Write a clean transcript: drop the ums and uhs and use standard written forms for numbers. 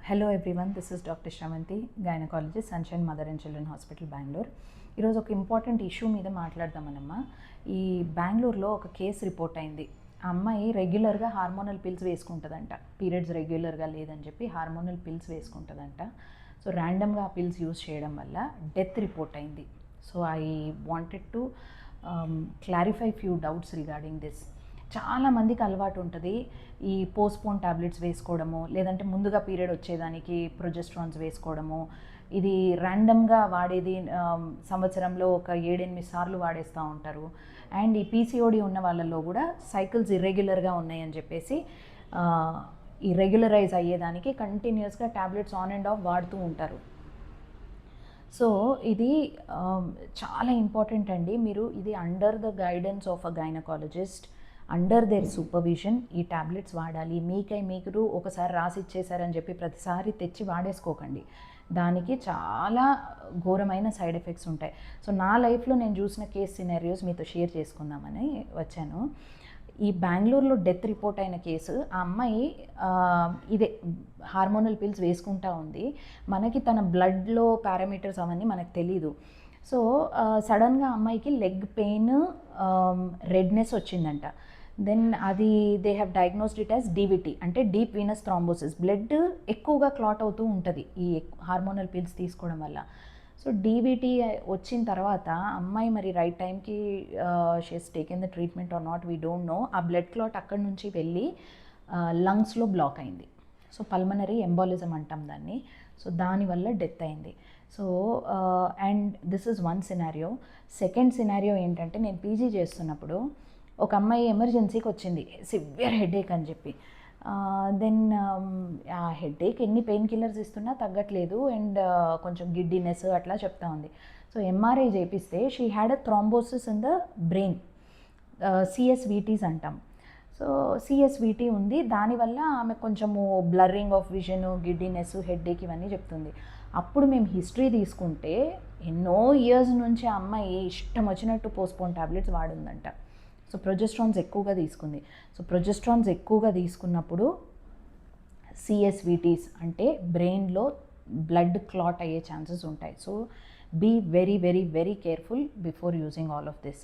Hello everyone, this is Dr. Shravanti, gynecologist, Sunshine Mother and Children Hospital, Bangalore. ఈరోజు ఒక important issue మీద మాట్లాడదామనమ్మా. ఈ బెంగళూరులో ఒక కేసు రిపోర్ట్ అయింది. ఆ అమ్మాయి రెగ్యులర్గా హార్మోనల్ పిల్స్ వేసుకుంటుందంట. పీరియడ్స్ రెగ్యులర్గా లేదని చెప్పి హార్మోనల్ పిల్స్ వేసుకుంటుందంట. సో ర్యాండమ్గా ఆ పిల్స్ యూజ్ చేయడం వల్ల డెత్ రిపోర్ట్ అయింది. So I wanted to clarify few doubts regarding this. చాలామందికి అలవాటు ఉంటుంది ఈ పోస్ట్పోన్ టాబ్లెట్స్ వేసుకోవడము, లేదంటే ముందుగా పీరియడ్ వచ్చేదానికి ప్రొజెస్ట్రాన్స్ వేసుకోవడము. ఇది ర్యాండమ్గా వాడేది సంవత్సరంలో ఒక 7-8 సార్లు వాడేస్తూ ఉంటారు. అండ్ ఈ పీసీఓడి ఉన్న వాళ్ళల్లో కూడా సైకిల్స్ ఇర్రెగ్యులర్గా ఉన్నాయని చెప్పేసి ఈ రెగ్యులరైజ్ అయ్యేదానికి కంటిన్యూస్గా టాబ్లెట్స్ ఆన్ అండ్ ఆఫ్ వాడుతూ ఉంటారు. సో ఇది చాలా ఇంపార్టెంట్ అండి. మీరు ఇది under the guidance of a gynaecologist, under their supervision ఈ టాబ్లెట్స్ వాడాలి. మీరు ఒకసారి రాసి ఇచ్చేసారని చెప్పి ప్రతిసారి తెచ్చి వాడేసుకోకండి. దానికి చాలా ఘోరమైన సైడ్ ఎఫెక్ట్స్ ఉంటాయి. సో నా లైఫ్లో నేను చూసిన కేస్ సినారియోస్ మీతో షేర్ చేసుకుందామని వచ్చాను. ఈ బెంగళూరులో డెత్ రిపోర్ట్ అయిన కేసు, ఆ అమ్మాయి ఇదే హార్మోనల్ పిల్స్ వేసుకుంటా ఉంది. మనకి తన బ్లడ్లో పారామీటర్స్ అవన్నీ మనకు తెలీదు. సో సడన్గా అమ్మాయికి లెగ్ పెయిన్, రెడ్నెస్ వచ్చిందంట. దెన్ అది they have diagnosed it as DVT, అంటే డీప్ వీనస్ థ్రాంబోసిస్. బ్లడ్ ఎక్కువగా క్లాట్ అవుతూ ఉంటుంది ఈ హార్మోనల్ పిల్స్ తీసుకోవడం వల్ల. సో డీవీటీ వచ్చిన తర్వాత అమ్మాయి మరి రైట్ టైంకి she's taken the treatment are not, we don't know. ఆ బ్లడ్ క్లాట్ అక్కడి నుంచి వెళ్ళి లంగ్స్లో బ్లాక్ అయింది. సో పల్మనరీ ఎంబాలిజం అంటాం దాన్ని. సో దానివల్ల డెత్ అయింది. So and this is one scenario. Second scenario ఏంటంటే, నేను పీజీ చేస్తున్నప్పుడు ఒక అమ్మాయి ఎమర్జెన్సీకి వచ్చింది, సివియర్ హెడేక్ అని చెప్పి. దెన్ ఆ హెడేక్ ఎన్ని పెయిన్ కిల్లర్స్ ఇస్తున్నా తగ్గట్లేదు, అండ్ కొంచెం గిడ్డినెస్ అట్లా చెప్తా ఉంది. సో ఎంఆర్ఐ చేపిస్తే she had a thrombosis in the brain, CSVTs అంటాం. సో సిఎస్విటీ ఉంది. దానివల్ల ఆమె కొంచెము blurring of vision, giddiness, headache ఇవన్నీ చెప్తుంది. అప్పుడు మేము హిస్టరీ తీసుకుంటే ఎన్నో ఇయర్స్ నుంచి ఆ అమ్మాయి ఇష్టం వచ్చినట్టు పోస్ట్పోన్ టాబ్లెట్స్ వాడుందంట. సో ప్రొజెస్ట్రాన్స్ ఎక్కువగా తీసుకుంది. సో ప్రొజెస్ట్రాన్స్ ఎక్కువగా తీసుకున్నప్పుడు సిఎస్విటీస్ అంటే బ్రెయిన్లో బ్లడ్ క్లాట్ అయ్యే ఛాన్సెస్ ఉంటాయి. So be very very very careful before using all of this.